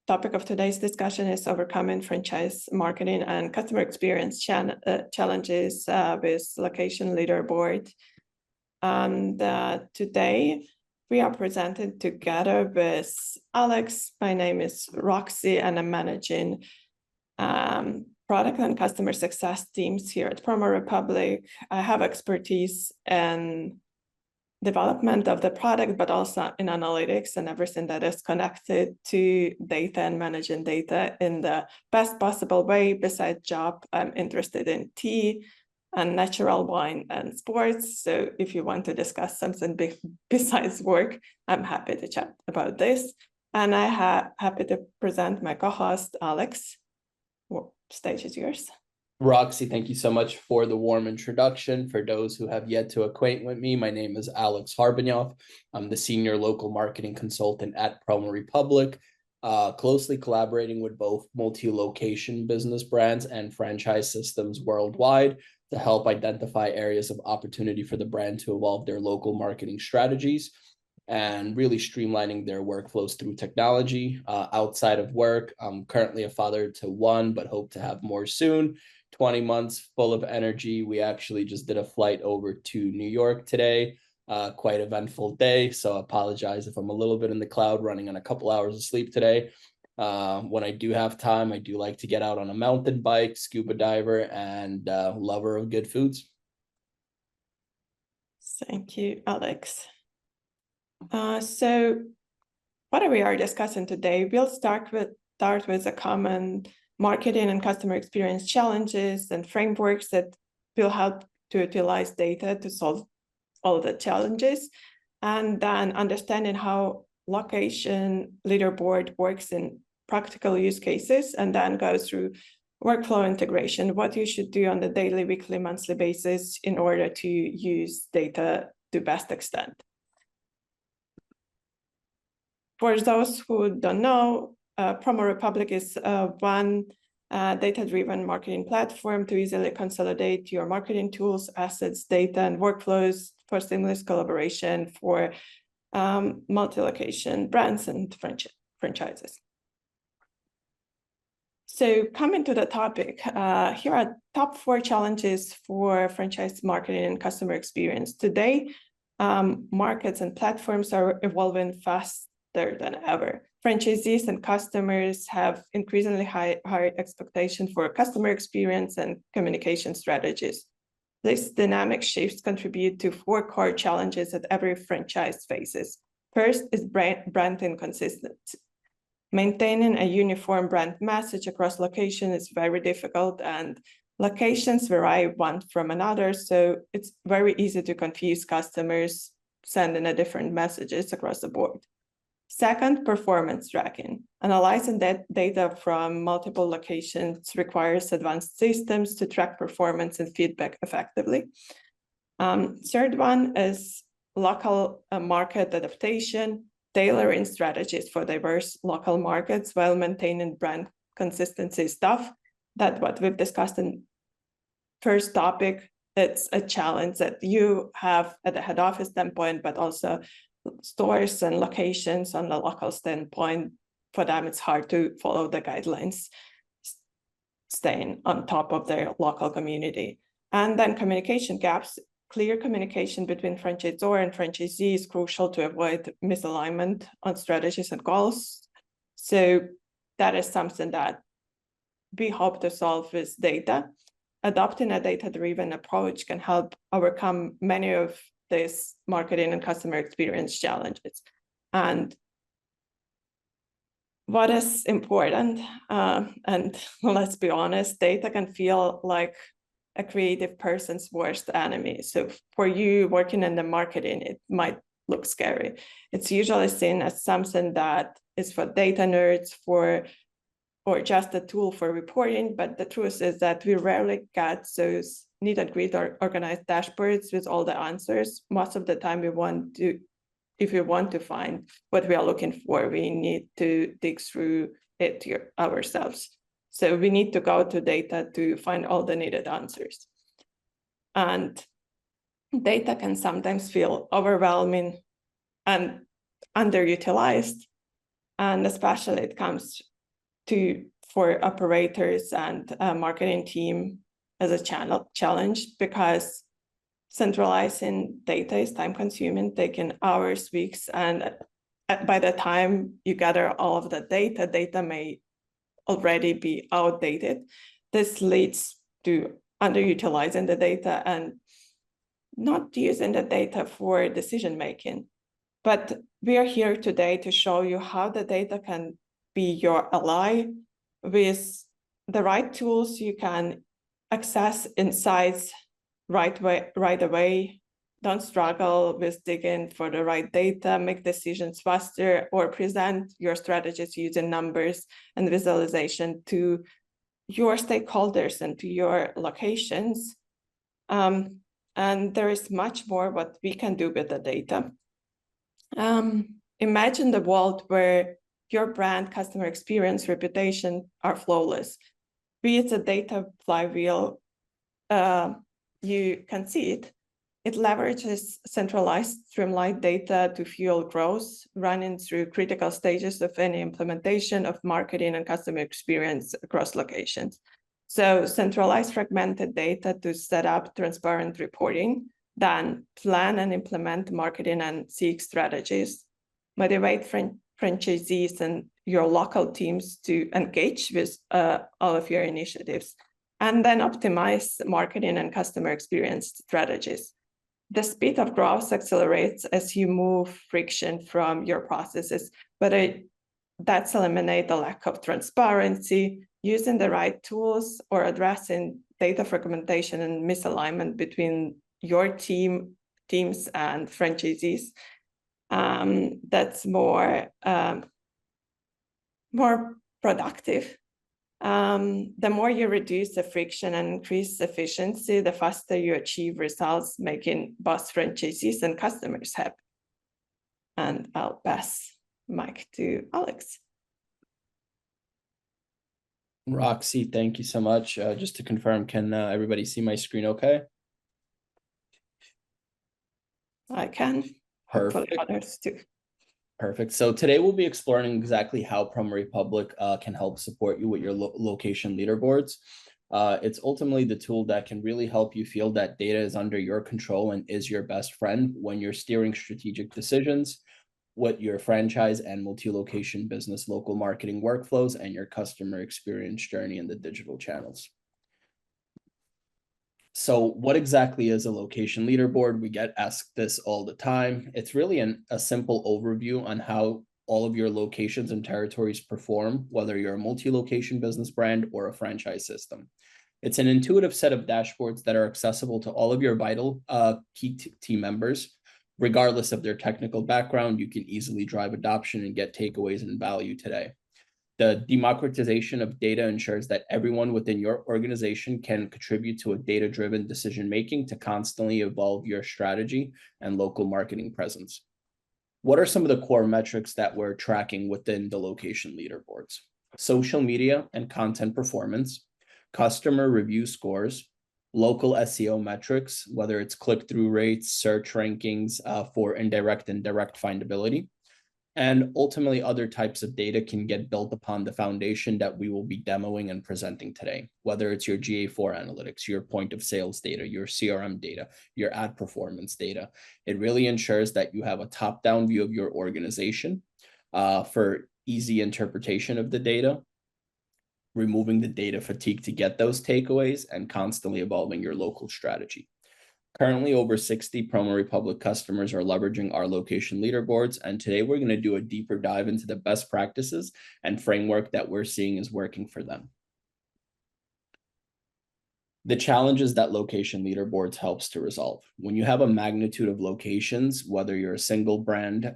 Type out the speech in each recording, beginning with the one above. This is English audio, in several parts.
topic of today's discussion is overcoming franchise marketing and customer experience challenges with Location Leaderboard. And today we are presented together with Alex. My name is Roxy, and I'm managing product and customer success teams here at PromoRepublic. I have expertise in development of the product, but also in analytics and everything that is connected to data and managing data in the best possible way. Besides job, I'm interested in tea and natural wine and sports. So if you want to discuss something besides work, I'm happy to chat about this. And I'm happy to present my co-host, Alex. Well, stage is yours. Roxy, thank you so much for the warm introduction. For those who have yet to acquaint with me, my name is Alex Harbinov. I'm the senior local marketing consultant at PromoRepublic, closely collaborating with both multi-location business brands and franchise systems worldwide to help identify areas of opportunity for the brand to evolve their local marketing strategies and really streamlining their workflows through technology. Outside of work, I'm currently a father to one, but hope to have more soon. 20 months full of energy. We actually just did a flight over to New York today. Quite eventful day. So I apologize if I'm a little bit in the cloud, running on a couple hours of sleep today. When I do have time, I do like to get out on a mountain bike, scuba diver, and lover of good foods. Thank you, Alex. So what we are discussing today, we'll start with a common marketing and customer experience challenges and frameworks that will help to utilize data to solve all the challenges, and then understanding how Location Leaderboard works in practical use cases, and then go through workflow integration, what you should do on the daily, weekly, monthly basis in order to use data to best extent. For those who don't know, PromoRepublic is one data-driven marketing platform to easily consolidate your marketing tools, assets, data, and workflows for seamless collaboration for multi-location brands and franchises. So coming to the topic, here are top 4 challenges for franchise marketing and customer experience. Today, markets and platforms are evolving faster than ever. Franchisees and customers have increasingly high expectations for customer experience and communication strategies. These dynamic shifts contribute to 4 core challenges that every franchise faces. First is brand inconsistency. Maintaining a uniform brand message across locations is very difficult, and locations vary one from another, so it's very easy to confuse customers sending a different messages across the board. Second, performance tracking. Analyzing that data from multiple locations requires advanced systems to track performance and feedback effectively. Third one is local market adaptation, tailoring strategies for diverse local markets while maintaining brand consistency is tough. That's what we've discussed in first topic. It's a challenge that you have at the head office standpoint, but also stores and locations on the local standpoint. For them, it's hard to follow the guidelines, staying on top of their local community. And then communication gaps. Clear communication between franchisor and franchisee is crucial to avoid misalignment on strategies and goals. So that is something that we hope to solve with data. Adopting a data-driven approach can help overcome many of these marketing and customer experience challenges. And what is important, and let's be honest, data can feel like a creative person's worst enemy. So for you working in the marketing, it might look scary. It's usually seen as something that is for data nerds, or just a tool for reporting. But the truth is that we rarely get those neat and gritty or organized dashboards with all the answers. Most of the time if we want to find what we are looking for, we need to dig through it ourselves. So we need to go to data to find all the needed answers. And data can sometimes feel overwhelming and underutilized. And especially it comes for operators and marketing team as a challenge, because centralizing data is time consuming, taking hours, weeks, and by the time you gather all of the data may already be outdated. This leads to underutilizing the data and not using the data for decision making. But we are here today to show you how the data can be your ally. With the right tools, you can access insights right away. Don't struggle with digging for the right data, make decisions faster, or present your strategies using numbers and visualization to your stakeholders and to your locations. And there is much more what we can do with the data. Imagine the world where your brand, customer experience, reputation are flawless. Be it a data flywheel, you can see it. It leverages centralized, streamlined data to fuel growth, running through critical stages of any implementation of marketing and customer experience across locations. So centralized fragmented data to set up transparent reporting, then plan and implement marketing and CX strategies, motivate franchisees and your local teams to engage with all of your initiatives, and then optimize marketing and customer experience strategies. The speed of growth accelerates as you move friction from your processes, but that's eliminate the lack of transparency, using the right tools, or addressing data fragmentation and misalignment between your teams and franchisees. That's more productive. The more you reduce the friction and increase efficiency, the faster you achieve results, making both franchisees and customers happy. And I'll pass mic to Alex. Roxy, thank you so much. Just to confirm, can everybody see my screen okay? I can. Perfect. Hopefully others too. Perfect. So today we'll be exploring exactly how PromoRepublic can help support you with your location leaderboards. It's ultimately the tool that can really help you feel that data is under your control and is your best friend when you're steering strategic decisions with your franchise and multi-location business, local marketing workflows, and your customer experience journey in the digital channels. So what exactly is a location leaderboard? We get asked this all the time. It's really a simple overview on how all of your locations and territories perform, whether you're a multi-location business brand or a franchise system. It's an intuitive set of dashboards that are accessible to all of your vital key team members. Regardless of their technical background, you can easily drive adoption and get takeaways and value today. The democratization of data ensures that everyone within your organization can contribute to a data-driven decision-making to constantly evolve your strategy and local marketing presence. What are some of the core metrics that we're tracking within the location leaderboards? Social media and content performance, customer review scores, local SEO metrics, whether it's click-through rates, search rankings for indirect and direct findability. And ultimately, other types of data can get built upon the foundation that we will be demoing and presenting today, whether it's your GA4 analytics, your point of sales data, your CRM data, your ad performance data. It really ensures that you have a top-down view of your organization for easy interpretation of the data, removing the data fatigue to get those takeaways, and constantly evolving your local strategy. Currently, over 60 PromoRepublic customers are leveraging our location leaderboards, and today we're going to do a deeper dive into the best practices and framework that we're seeing is working for them. The challenges that location leaderboards helps to resolve. When you have a magnitude of locations, whether you're a single brand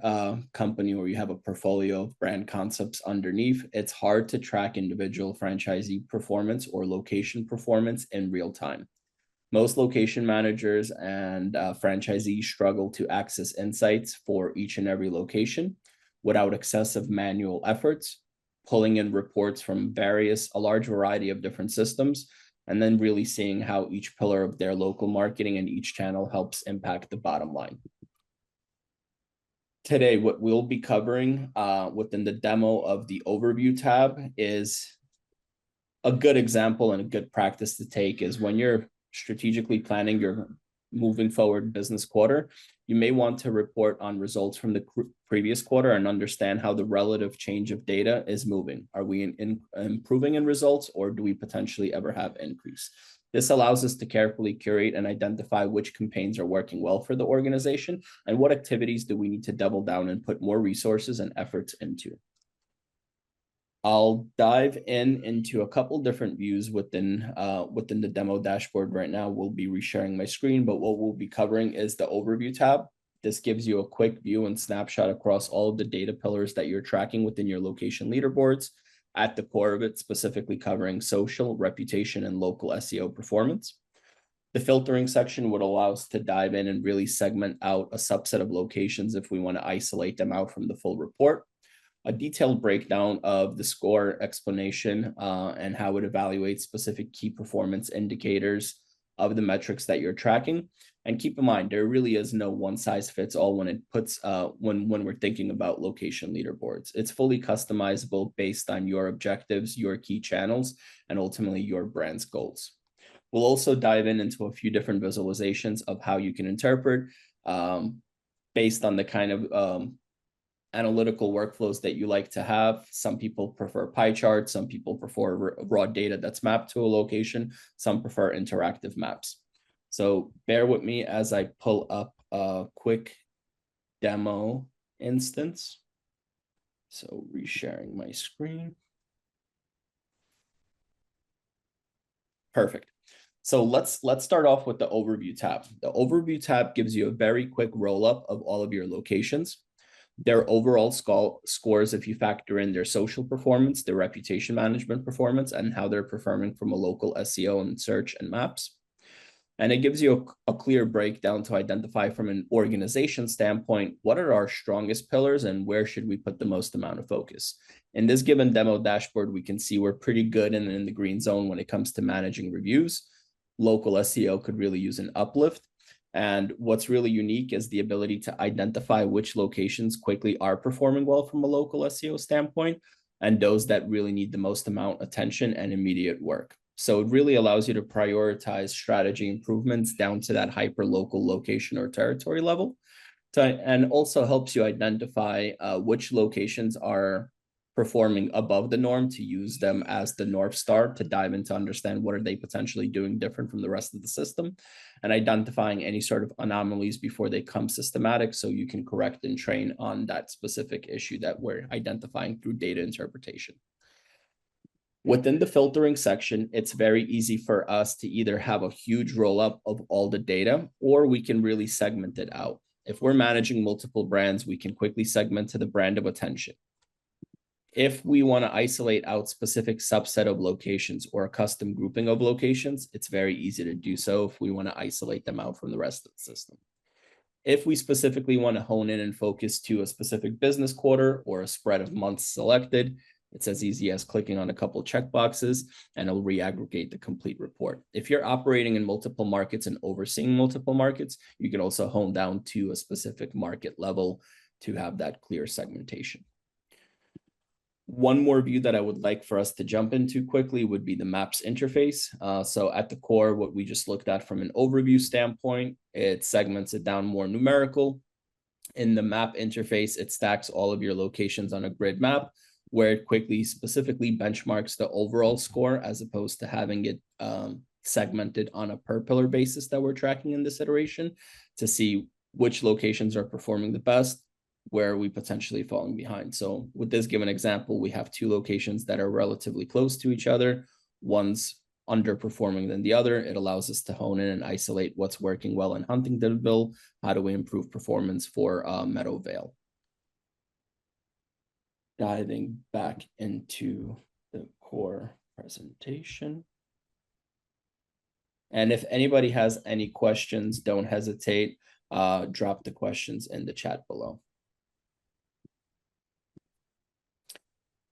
company or you have a portfolio of brand concepts underneath, it's hard to track individual franchisee performance or location performance in real time. Most location managers and franchisees struggle to access insights for each and every location without excessive manual efforts, pulling in reports from a large variety of different systems, and then really seeing how each pillar of their local marketing and each channel helps impact the bottom line. Today, what we'll be covering within the demo of the overview tab is a good example and a good practice to take is when you're strategically planning your moving forward business quarter, you may want to report on results from the previous quarter and understand how the relative change of data is moving. Are we improving in results, or do we potentially ever have increase? This allows us to carefully curate and identify which campaigns are working well for the organization and what activities do we need to double down and put more resources and efforts into. I'll dive into a couple different views within the demo dashboard right now. We'll be resharing my screen, but what we'll be covering is the overview tab. This gives you a quick view and snapshot across all of the data pillars that you're tracking within your location leaderboards. At the core of it, specifically covering social, reputation, and local SEO performance. The filtering section would allow us to dive in and really segment out a subset of locations if we want to isolate them out from the full report. A detailed breakdown of the score explanation and how it evaluates specific key performance indicators of the metrics that you're tracking. And keep in mind, there really is no one size fits all when it puts when we're thinking about location leaderboards. It's fully customizable based on your objectives, your key channels, and ultimately your brand's goals. We'll also dive into a few different visualizations of how you can interpret based on the kind of analytical workflows that you like to have. Some people prefer pie charts, some people prefer raw data that's mapped to a location, some prefer interactive maps. So bear with me as I pull up a quick demo instance. So resharing my screen. Perfect. So let's start off with the overview tab. The overview tab gives you a very quick roll up of all of your locations, their overall scores if you factor in their social performance, their reputation management performance, and how they're performing from a local SEO and search and maps. And it gives you a clear breakdown to identify from an organization standpoint, what are our strongest pillars and where should we put the most amount of focus? In this given demo dashboard, we can see we're pretty good and in the green zone when it comes to managing reviews. Local SEO could really use an uplift. And what's really unique is the ability to identify which locations quickly are performing well from a local SEO standpoint and those that really need the most amount of attention and immediate work. So it really allows you to prioritize strategy improvements down to that hyper local location or territory level, and also helps you identify which locations are performing above the norm to use them as the North Star to dive into understand what are they potentially doing different from the rest of the system and identifying any sort of anomalies before they come systematic so you can correct and train on that specific issue that we're identifying through data interpretation. Within the filtering section, it's very easy for us to either have a huge roll up of all the data, or we can really segment it out. If we're managing multiple brands, we can quickly segment to the brand of attention. If we want to isolate out specific subset of locations or a custom grouping of locations, it's very easy to do so if we want to isolate them out from the rest of the system. If we specifically want to hone in and focus to a specific business quarter or a spread of months selected, it's as easy as clicking on a couple checkboxes and it'll re-aggregate the complete report. If you're operating in multiple markets and overseeing multiple markets, you can also hone down to a specific market level to have that clear segmentation. One more view that I would like for us to jump into quickly would be the maps interface. So at the core, what we just looked at from an overview standpoint, it segments it down more numerical. In the map interface, it stacks all of your locations on a grid map, where it quickly specifically benchmarks the overall score as opposed to having it segmented on a per pillar basis that we're tracking in this iteration to see which locations are performing the best, where are we potentially falling behind. So with this given example, we have two locations that are relatively close to each other. One's underperforming than the other. It allows us to hone in and isolate what's working well in Huntingtonville. How do we improve performance for Meadowvale? Diving back into the core presentation. And if anybody has any questions, don't hesitate. Drop the questions in the chat below.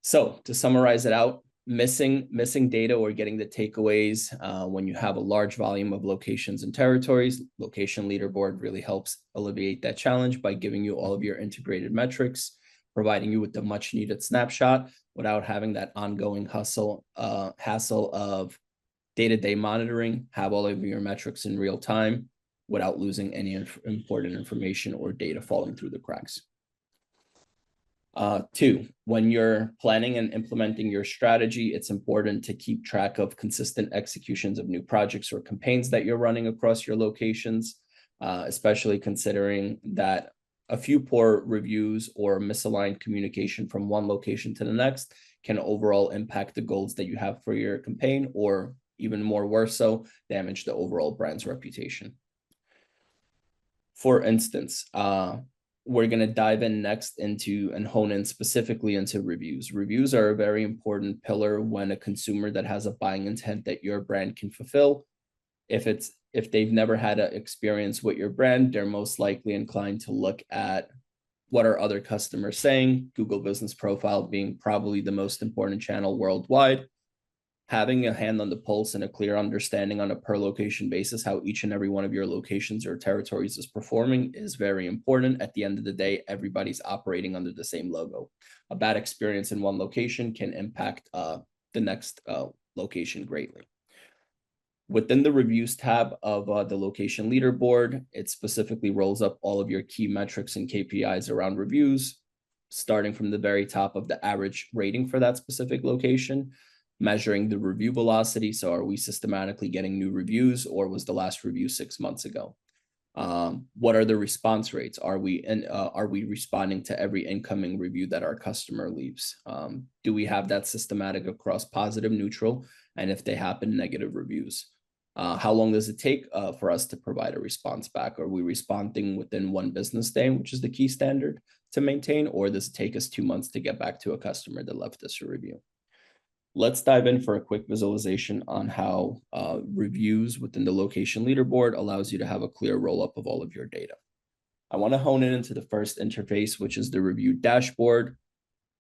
So to summarize it out, Missing data or getting the takeaways when you have a large volume of locations and territories. Location Leaderboard really helps alleviate that challenge by giving you all of your integrated metrics, providing you with the much needed snapshot without having that ongoing hassle of day-to-day monitoring, have all of your metrics in real time without losing any important information or data falling through the cracks. 2, when you're planning and implementing your strategy, it's important to keep track of consistent executions of new projects or campaigns that you're running across your locations, especially considering that a few poor reviews or misaligned communication from one location to the next can overall impact the goals that you have for your campaign, or even more worse so, damage the overall brand's reputation. For instance, we're going to dive in next into and hone in specifically into reviews. Reviews are a very important pillar when a consumer that has a buying intent that your brand can fulfill. If they've never had an experience with your brand, they're most likely inclined to look at what are other customers saying, Google Business Profile being probably the most important channel worldwide. Having a hand on the pulse and a clear understanding on a per location basis how each and every one of your locations or territories is performing is very important. At the end of the day, everybody's operating under the same logo. A bad experience in one location can impact the next location greatly. Within the reviews tab of the Location Leaderboard, it specifically rolls up all of your key metrics and KPIs around reviews, starting from the very top of the average rating for that specific location, measuring the review velocity. So are we systematically getting new reviews, or was the last review 6 months ago? What are the response rates? Are we responding to every incoming review that our customer leaves? Do we have that systematic across positive, neutral, and if they happen, negative reviews? How long does it take for us to provide a response back? Are we responding within 1 business day, which is the key standard to maintain, or does it take us 2 months to get back to a customer that left us a review? Let's dive in for a quick visualization on how reviews within the Location Leaderboard allows you to have a clear roll-up of all of your data. I want to hone in into the first interface, which is the review dashboard.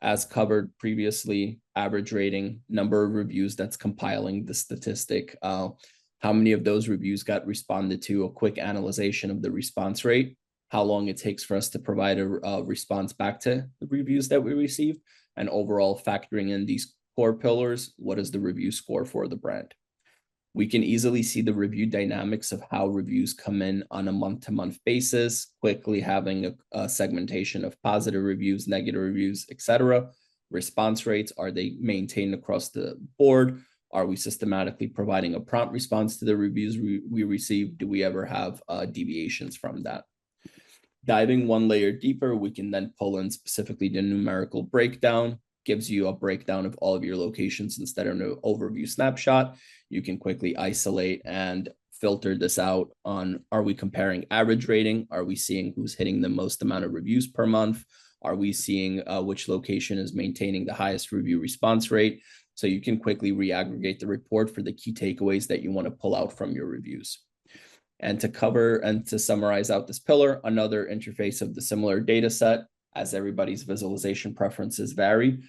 As covered previously, average rating, number of reviews that's compiling the statistic, how many of those reviews got responded to, a quick analyzation of the response rate, how long it takes for us to provide a response back to the reviews that we received, and overall factoring in these core pillars, what is the review score for the brand? We can easily see the review dynamics of how reviews come in on a month-to-month basis, quickly having a segmentation of positive reviews, negative reviews, etc. Response rates, are they maintained across the board? Are we systematically providing a prompt response to the reviews we receive? Do we ever have deviations from that? Diving one layer deeper, we can then pull in specifically the numerical breakdown. Gives you a breakdown of all of your locations instead of an overview snapshot. You can quickly isolate and filter this out on, are we comparing average rating? Are we seeing who's hitting the most amount of reviews per month? Are we seeing which location is maintaining the highest review response rate? So you can quickly reaggregate the report for the key takeaways that you want to pull out from your reviews. And to cover and to summarize out this pillar, another interface of the similar data set, as everybody's visualization preferences vary.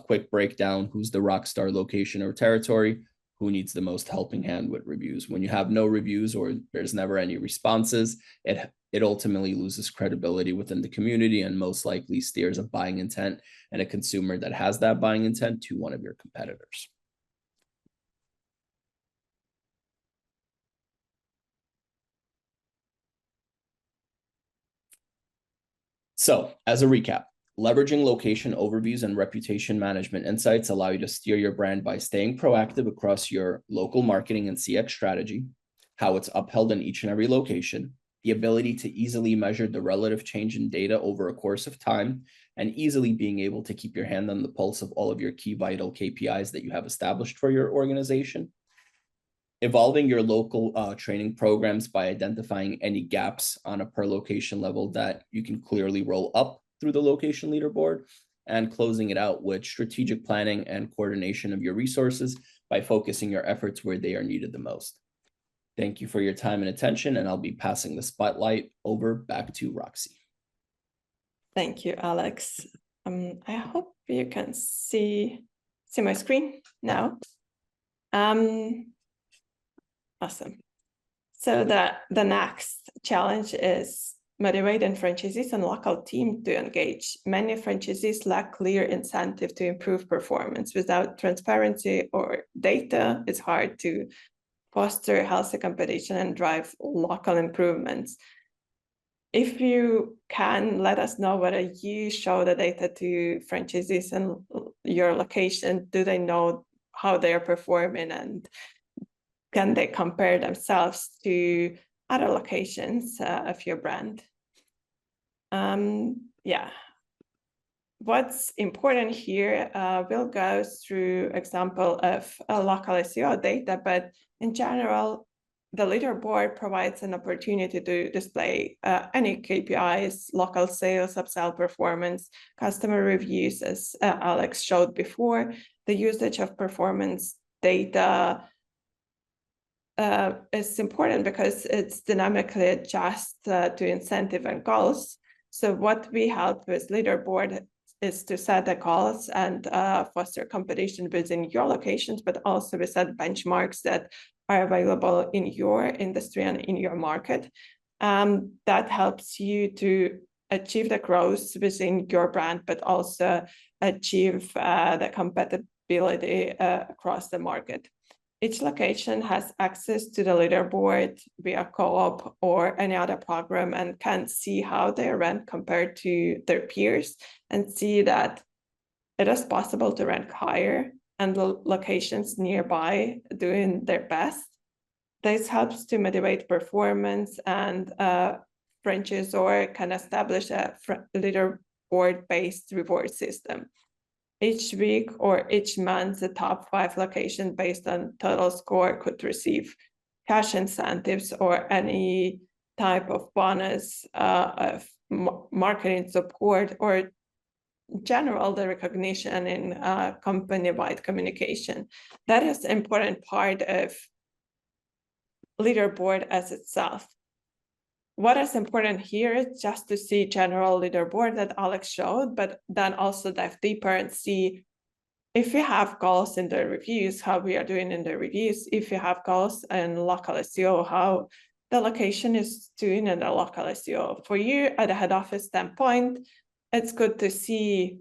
Quick breakdown, who's the rock star location or territory, who needs the most helping hand with reviews. When you have no reviews or there's never any responses, it ultimately loses credibility within the community and most likely steers a buying intent and a consumer that has that buying intent to one of your competitors. So as a recap, leveraging location overviews and reputation management insights allow you to steer your brand by staying proactive across your local marketing and CX strategy, how it's upheld in each and every location, the ability to easily measure the relative change in data over a course of time, and easily being able to keep your hand on the pulse of all of your key vital KPIs that you have established for your organization. Evolving your local training programs by identifying any gaps on a per location level that you can clearly roll up through the Location Leaderboard, and closing it out with strategic planning and coordination of your resources by focusing your efforts where they are needed the most. Thank you for your time and attention, and I'll be passing the spotlight over back to Roxy. Thank you, Alex. I hope you can see See my screen now? Awesome. So the next challenge is motivating franchisees and local team to engage. Many franchisees lack clear incentive to improve performance. Without transparency or data, it's hard to foster healthy competition and drive local improvements. If you can, let us know whether you show the data to franchisees in your location. Do they know how they are performing, and can they compare themselves to other locations of your brand? Yeah. What's important here, we'll go through example of local SEO data, but in general, the leaderboard provides an opportunity to display any KPIs, local sales, upsell performance, customer reviews, as Alex showed before. The usage of performance data is important because it's dynamically adjusted to incentive and goals. So what we help with leaderboard is to set the goals and foster competition within your locations, but also we set benchmarks that are available in your industry and in your market. That helps you to achieve the growth within your brand, but also achieve the compatibility across the market. Each location has access to the leaderboard via co-op or any other program and can see how they rank compared to their peers and see that it is possible to rank higher and the locations nearby doing their best. This helps to motivate performance, and franchisor can establish a leaderboard-based reward system. Each week or each month, the top 5 locations based on total score could receive cash incentives or any type of bonus of marketing support, or general the recognition in company-wide communication. That is an important part of leaderboard as itself. What is important here is just to see general leaderboard that Alex showed, but then also dive deeper and see if we have goals in the reviews, how we are doing in the reviews, if you have goals in local SEO, how the location is doing in the local SEO. For you at a head office standpoint, it's good to see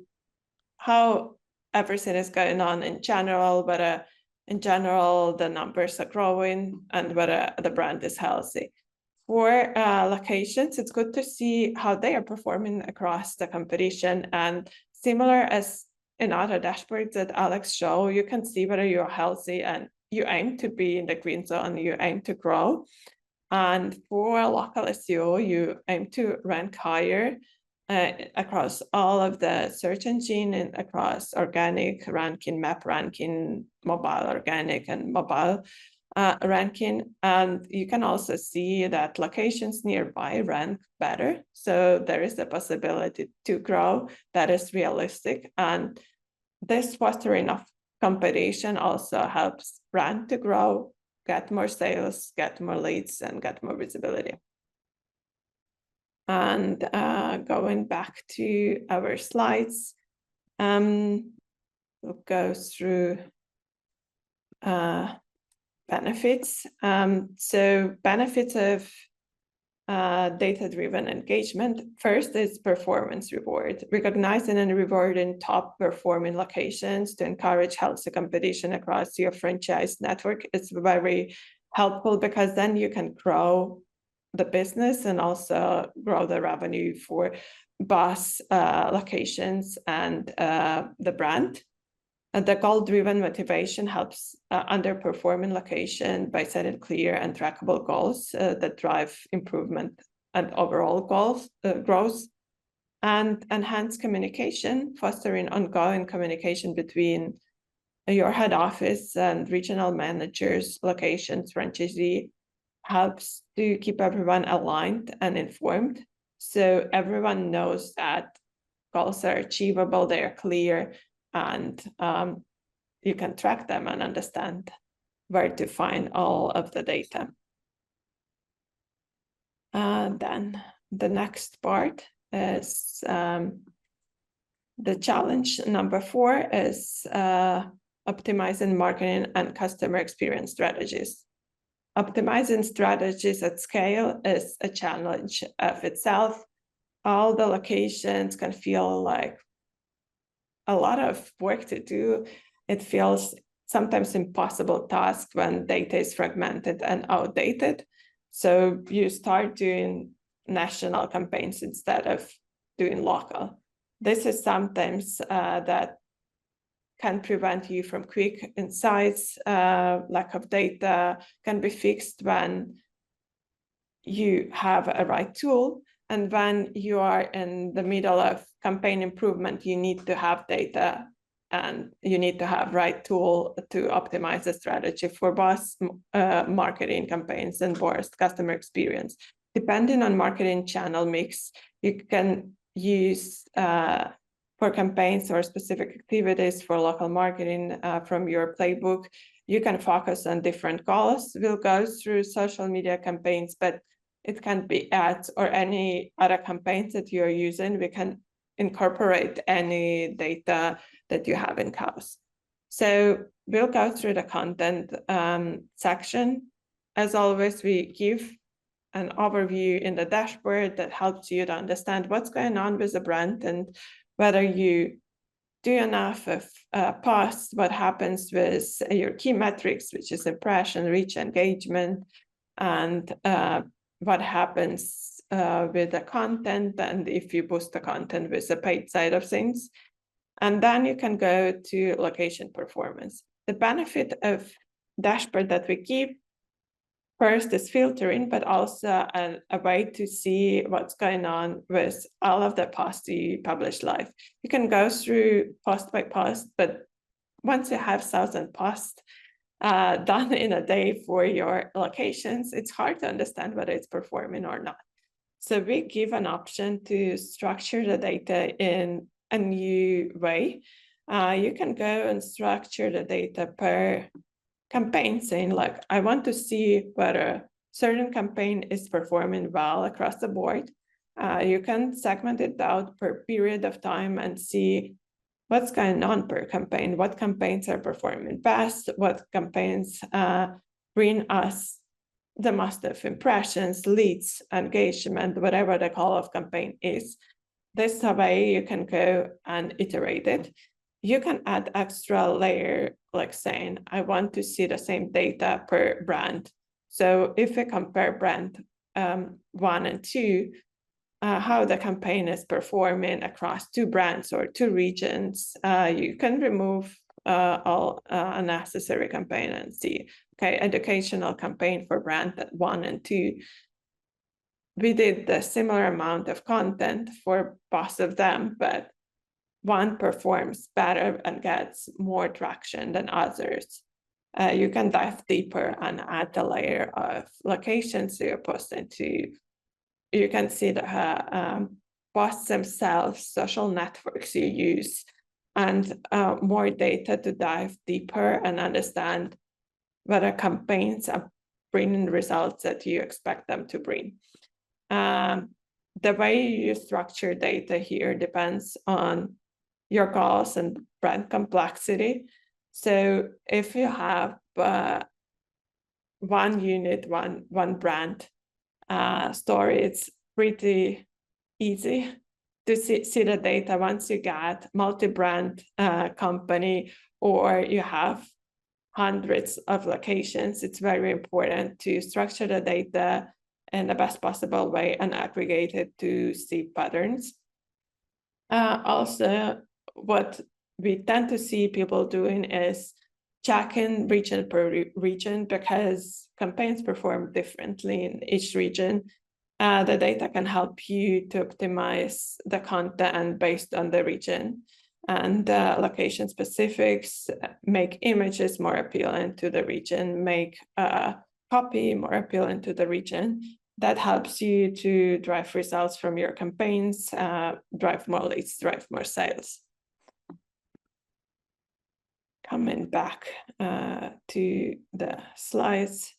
how everything is going on in general, whether in general the numbers are growing and whether the brand is healthy. For locations, it's good to see how they are performing across the competition, and similar as in other dashboards that Alex showed, you can see whether you're healthy and you aim to be in the green zone, you aim to grow. And for local SEO, you aim to rank higher across all of the search engine and across organic ranking, map ranking, mobile organic, and mobile ranking. And you can also see that locations nearby rank better. So there is a possibility to grow that is realistic. And this fostering of competition also helps brand to grow, get more sales, get more leads, and get more visibility. And going back to our slides, we'll go through benefits. So benefits of data-driven engagement. First is performance reward, recognizing and rewarding top performing locations to encourage healthy competition across your franchise network. It's very helpful because then you can grow the business and also grow the revenue for both locations and the brand. And the goal-driven motivation helps underperforming location by setting clear and trackable goals that drive improvement and overall goals growth. And enhanced communication, fostering ongoing communication between your head office and regional managers, locations, franchisee, helps to keep everyone aligned and informed. So everyone knows that goals are achievable, they are clear, and you can track them and understand where to find all of the data. Then the next part is The challenge number 4 is optimizing marketing and customer experience strategies. Optimizing strategies at scale is a challenge of itself. All the locations can feel like a lot of work to do. It feels sometimes impossible task when data is fragmented and outdated. So you start doing national campaigns instead of doing local. This is sometimes that can prevent you from quick insights. Lack of data can be fixed when you have a right tool. And when you are in the middle of campaign improvement, you need to have data and you need to have right tool to optimize the strategy for both marketing campaigns and both customer experience. Depending on marketing channel mix, you can use for campaigns or specific activities for local marketing from your playbook. You can focus on different goals. We'll go through social media campaigns, but it can be ads or any other campaigns that you're using. We can incorporate any data that you have in-house. So we'll go through the content section. As always, we give an overview in the dashboard that helps you to understand what's going on with the brand and whether you do enough of posts, what happens with your key metrics, which is impression, reach, engagement, and what happens with the content, and if you boost the content with the paid side of things. And then you can go to location performance. The benefit of dashboard that we give first is filtering, but also a way to see what's going on with all of the posts you publish live. You can go through post by post, but once you have 1,000 posts done in a day for your locations, it's hard to understand whether it's performing or not. So we give an option to structure the data in a new way. You can go and structure the data per campaign, saying like, I want to see whether certain campaign is performing well across the board. You can segment it out per period of time and see what's going on per campaign, what campaigns are performing best, what campaigns bring us the most of impressions, leads, engagement, whatever the call of campaign is. This way you can go and iterate it. You can add extra layer, like saying, I want to see the same data per brand. So if we compare brand 1 and 2, how the campaign is performing across 2 brands or 2 regions, you can remove all unnecessary campaign and see, okay, educational campaign for brand 1 and 2. We did the similar amount of content for both of them, but one performs better and gets more traction than others. You can dive deeper and add a layer of locations you're posting to. You can see the posts themselves, social networks you use, and more data to dive deeper and understand whether campaigns are bringing results that you expect them to bring. The way you structure data here depends on your goals and brand complexity. So if you have one unit, one brand story, it's pretty easy to see the data. Once you get multi-brand company or you have hundreds of locations, it's very important to structure the data in the best possible way and aggregate it to see patterns. Also, what we tend to see people doing is checking region per region, because campaigns perform differently in each region. The data can help you to optimize the content based on the region, and location specifics make images more appealing to the region, make copy more appealing to the region. That helps you to drive results from your campaigns, drive more leads, drive more sales. Coming back to the slides.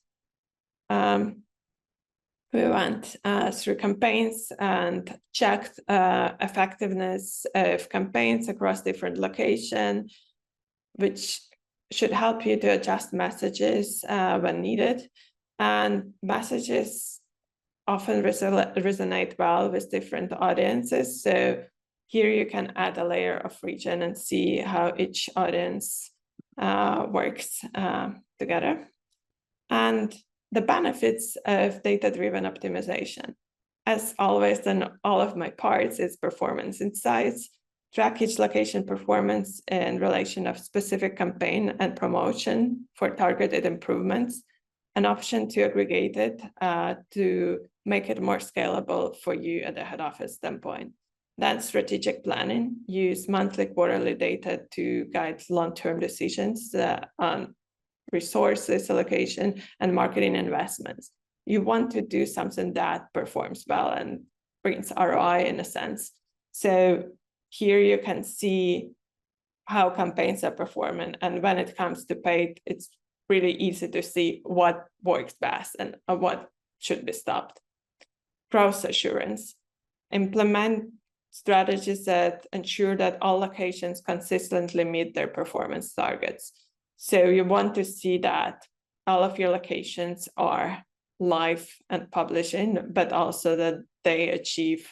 We went through campaigns and checked effectiveness of campaigns across different locations, which should help you to adjust messages when needed. And messages often resonate well with different audiences. So here you can add a layer of region and see how each audience works together. And the benefits of data-driven optimization. As always, in all of my parts is performance insights, track each location performance in relation of specific campaign and promotion for targeted improvements, an option to aggregate it to make it more scalable for you at the head office standpoint. Then strategic planning, use monthly, quarterly data to guide long-term decisions on resources allocation and marketing investments. You want to do something that performs well and brings ROI in a sense. So here you can see how campaigns are performing. And when it comes to paid, it's really easy to see what works best and what should be stopped. Growth assurance. Implement strategies that ensure that all locations consistently meet their performance targets. So you want to see that all of your locations are live and publishing, but also that they achieve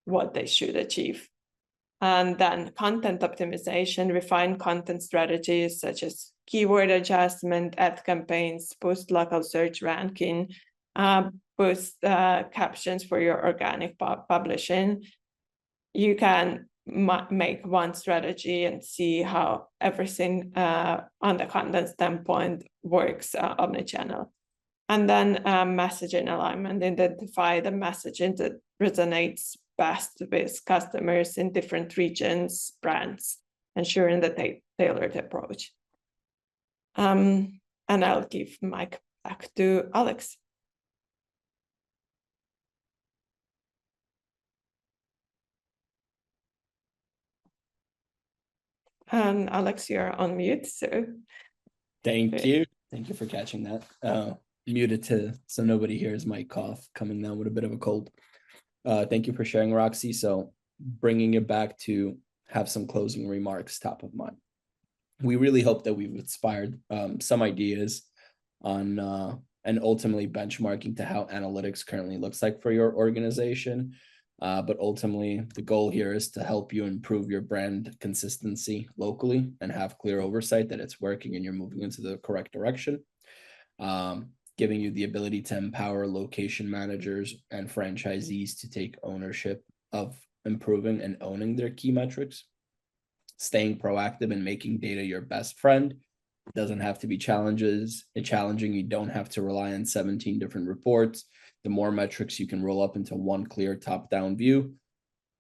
what they should achieve. And then content optimization, refine content strategies such as keyword adjustment, ad campaigns, post local search ranking, post captions for your organic publishing. You can make one strategy and see how everything on the content standpoint works omnichannel. And then messaging alignment, identify the messaging that resonates best with customers in different regions, brands, ensuring that they tailor the approach. And I'll give mic back to Alex. And Alex, you're on mute, so. Thank you. Thank you for catching that. Muted so nobody hears my cough coming down with a bit of a cold. Thank you for sharing, Roxy. So bringing it back to have some closing remarks top of mind. We really hope that we've inspired some ideas on and ultimately benchmarking to how analytics currently looks like for your organization. But ultimately, the goal here is to help you improve your brand consistency locally and have clear oversight that it's working and you're moving into the correct direction. Giving you the ability to empower location managers and franchisees to take ownership of improving and owning their key metrics. Staying proactive and making data your best friend. It doesn't have to be challenging. You don't have to rely on 17 different reports. The more metrics you can roll up into one clear top-down view,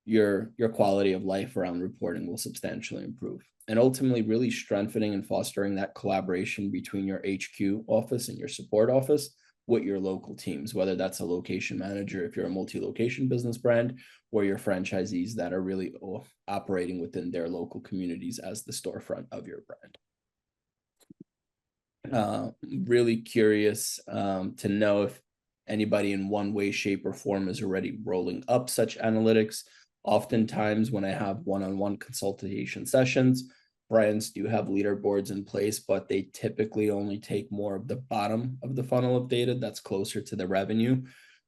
your quality of life around reporting will substantially improve. And ultimately really strengthening and fostering that collaboration between your HQ office and your support office with your local teams, whether that's a location manager, if you're a multi-location business brand, or your franchisees that are really operating within their local communities as the storefront of your brand. Really curious to know if anybody in one way, shape, or form is already rolling up such analytics. Oftentimes when I have one-on-one consultation sessions, brands do have leaderboards in place, but they typically only take more of the bottom of the funnel of data that's closer to the revenue.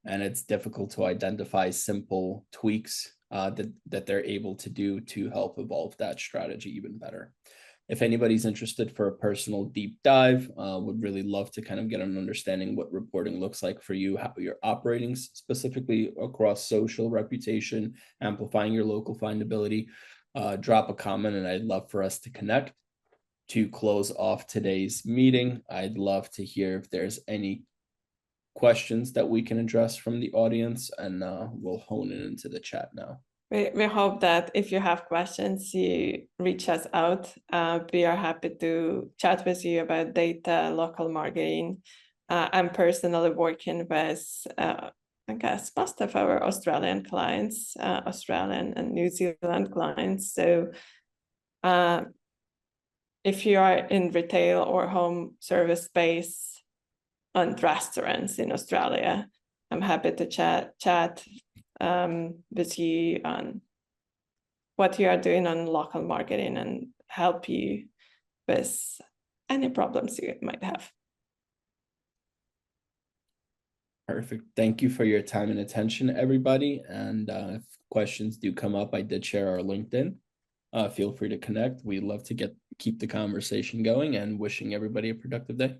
And it's difficult to identify simple tweaks that they're able to do to help evolve that strategy even better. If anybody's interested for a personal deep dive, would really love to kind of get an understanding what reporting looks like for you, how you're operating specifically across social reputation, amplifying your local findability. Drop a comment and I'd love for us to connect. To close off today's meeting, I'd love to hear if there's any questions that we can address from the audience, and we'll hone it into the chat now. We hope that if you have questions, you reach us out. We are happy to chat with you about data, local marketing. I'm personally working with, I guess, most of our Australian clients, Australian and New Zealand clients. So if you are in retail or home service space and restaurants in Australia, I'm happy to chat with you on what you are doing on local marketing and help you with any problems you might have. Perfect. Thank you for your time and attention, everybody. And if questions do come up, I did share our LinkedIn. Feel free to connect. We'd love to keep the conversation going, and wishing everybody a productive day.